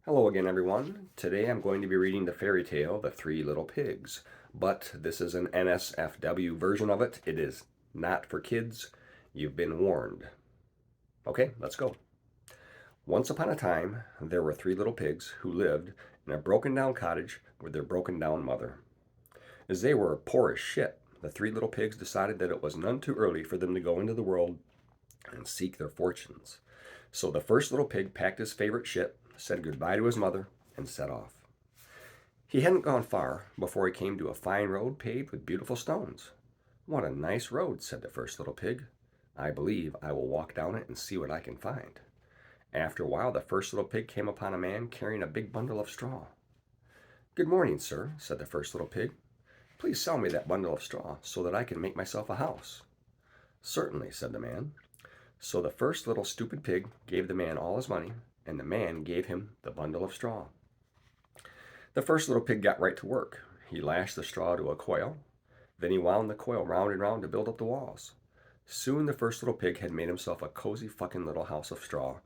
Hello again, everyone. Today I'm going to be reading the fairy tale, The Three Little Pigs. But this is an NSFW version of it. It is not for kids. You've been warned. Okay, let's go. Once upon a time, there were three little pigs who lived in a broken down cottage with their broken down mother. As they were poor as shit, the three little pigs decided that it was none too early for them to go into the world and seek their fortunes. So the first little pig packed his favorite shit, said goodbye to his mother, and set off. He hadn't gone far before he came to a fine road paved with beautiful stones. "What a nice road," said the first little pig. "I believe I will walk down it and see what I can find." After a while, the first little pig came upon a man carrying a big bundle of straw. "Good morning, sir," said the first little pig. "Please sell me that bundle of straw so that I can make myself a house." "Certainly," said the man. So the first little stupid pig gave the man all his money, and the man gave him the bundle of straw. The first little pig got right to work. He lashed the straw to a coil. Then he wound the coil round and round to build up the walls. Soon the first little pig had made himself a cozy fucking little house of straw,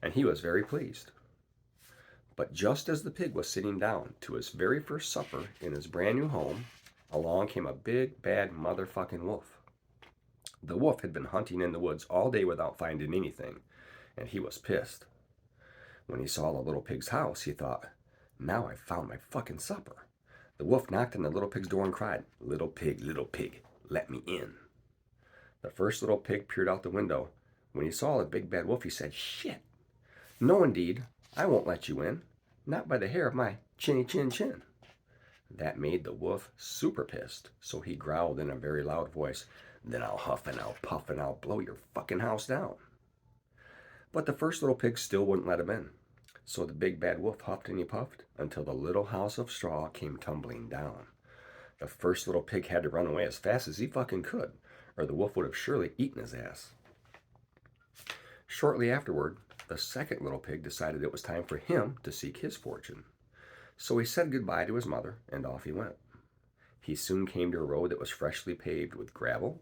and he was very pleased. But just as the pig was sitting down to his very first supper in his brand new home, along came a big bad motherfucking wolf. The wolf had been hunting in the woods all day without finding anything, and he was pissed. When he saw the little pig's house, he thought, "Now I've found my fucking supper." The wolf knocked on the little pig's door and cried, little pig, let me in." The first little pig peered out the window. When he saw the big bad wolf, he said, "Shit. No, indeed, I won't let you in. Not by the hair of my chinny chin chin." That made the wolf super pissed, so he growled in a very loud voice, "Then I'll huff and I'll puff and I'll blow your fucking house down." But the first little pig still wouldn't let him in. So the big bad wolf huffed and he puffed until the little house of straw came tumbling down. The first little pig had to run away as fast as he fucking could, or the wolf would have surely eaten his ass. Shortly afterward, the second little pig decided it was time for him to seek his fortune. So he said goodbye to his mother and off he went. He soon came to a road that was freshly paved with gravel.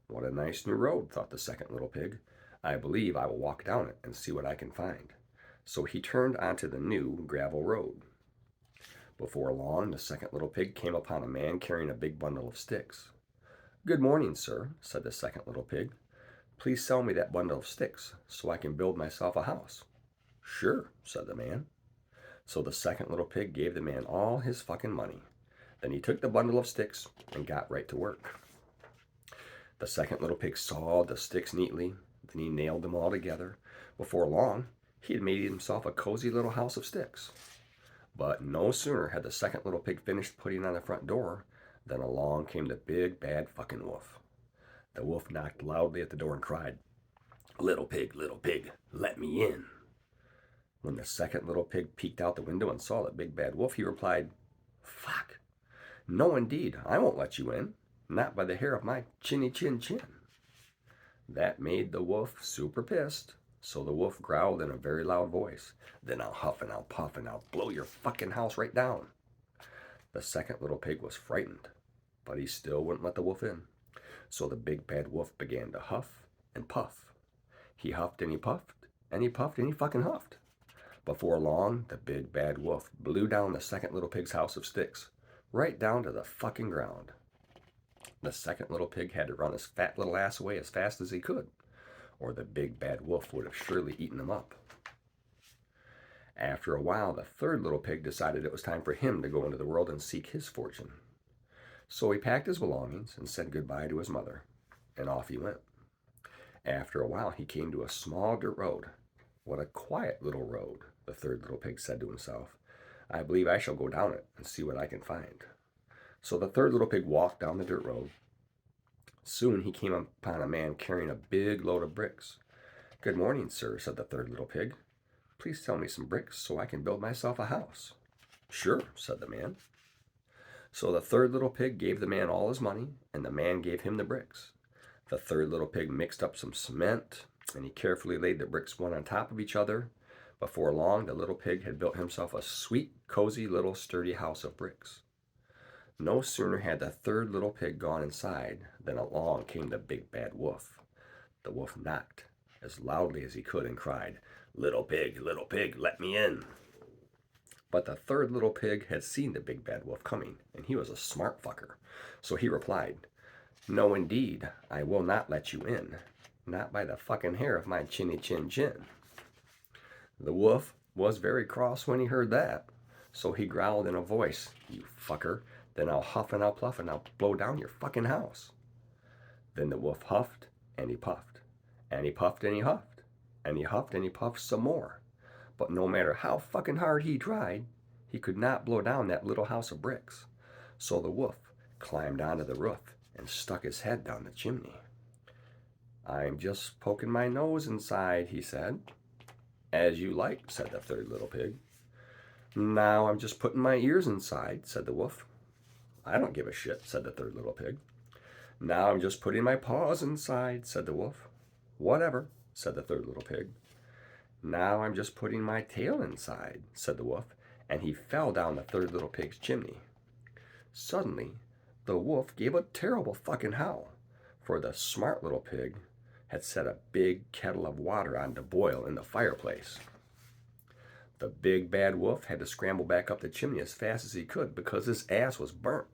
"What a nice new road," thought the second little pig. "I believe I will walk down it and see what I can find." So he turned onto the new gravel road. Before long, the second little pig came upon a man carrying a big bundle of sticks. "Good morning, sir," said the second little pig. "Please sell me that bundle of sticks so I can build myself a house." "Sure," said the man. So the second little pig gave the man all his fucking money. Then he took the bundle of sticks and got right to work. The second little pig sawed the sticks neatly. Then he nailed them all together. Before long, he had made himself a cozy little house of sticks. But no sooner had the second little pig finished putting on the front door than along came the big bad fucking wolf. The wolf knocked loudly at the door and cried, little pig, let me in." When the second little pig peeked out the window and saw the big bad wolf, he replied, "Fuck. No, indeed, I won't let you in. Not by the hair of my chinny chin chin." That made the wolf super pissed. So the wolf growled in a very loud voice, "Then I'll huff and I'll puff and I'll blow your fucking house right down." The second little pig was frightened, but he still wouldn't let the wolf in. So the big bad wolf began to huff and puff. He huffed and he puffed, and he puffed and he fucking huffed. Before long, the big bad wolf blew down the second little pig's house of sticks, right down to the fucking ground. The second little pig had to run his fat little ass away as fast as he could, or the big bad wolf would have surely eaten him up. After a while, the third little pig decided it was time for him to go into the world and seek his fortune. So he packed his belongings and said goodbye to his mother, and off he went. After a while, he came to a small dirt road. "What a quiet little road," the third little pig said to himself. "I believe I shall go down it and see what I can find." So the third little pig walked down the dirt road. Soon he came upon a man carrying a big load of bricks. "Good morning, sir," said the third little pig. "Please sell me some bricks so I can build myself a house." "Sure," said the man. So the third little pig gave the man all his money, and the man gave him the bricks. The third little pig mixed up some cement, and he carefully laid the bricks one on top of each other. Before long, the little pig had built himself a sweet, cozy, little sturdy house of bricks. No sooner had the third little pig gone inside than along came the big bad wolf. The wolf knocked as loudly as he could and cried, little pig, let me in." But the third little pig had seen the big bad wolf coming, and he was a smart fucker. So he replied, "No, indeed, I will not let you in. Not by the fucking hair of my chinny chin chin." The wolf was very cross when he heard that. So he growled in a voice, "You fucker, then I'll huff and I'll pluff and I'll blow down your fucking house." Then the wolf huffed and he puffed, and he puffed and he huffed, and he huffed and he puffed some more. But no matter how fucking hard he tried, he could not blow down that little house of bricks. So the wolf climbed onto the roof and stuck his head down the chimney. "I'm just poking my nose inside," he said. "As you like," said the third little pig. "Now I'm just putting my ears inside," said the wolf. "I don't give a shit," said the third little pig. "Now I'm just putting my paws inside," said the wolf. "Whatever," said the third little pig. "Now I'm just putting my tail inside," said the wolf, and he fell down the third little pig's chimney. Suddenly, the wolf gave a terrible fucking howl, for the smart little pig had set a big kettle of water on to boil in the fireplace. The big bad wolf had to scramble back up the chimney as fast as he could because his ass was burnt,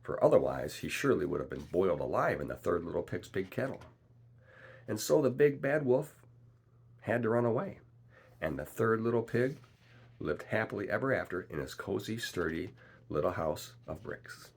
for otherwise he surely would have been boiled alive in the third little pig's big kettle. And so the big bad wolf had to run away, and the third little pig lived happily ever after in his cozy, sturdy little house of bricks.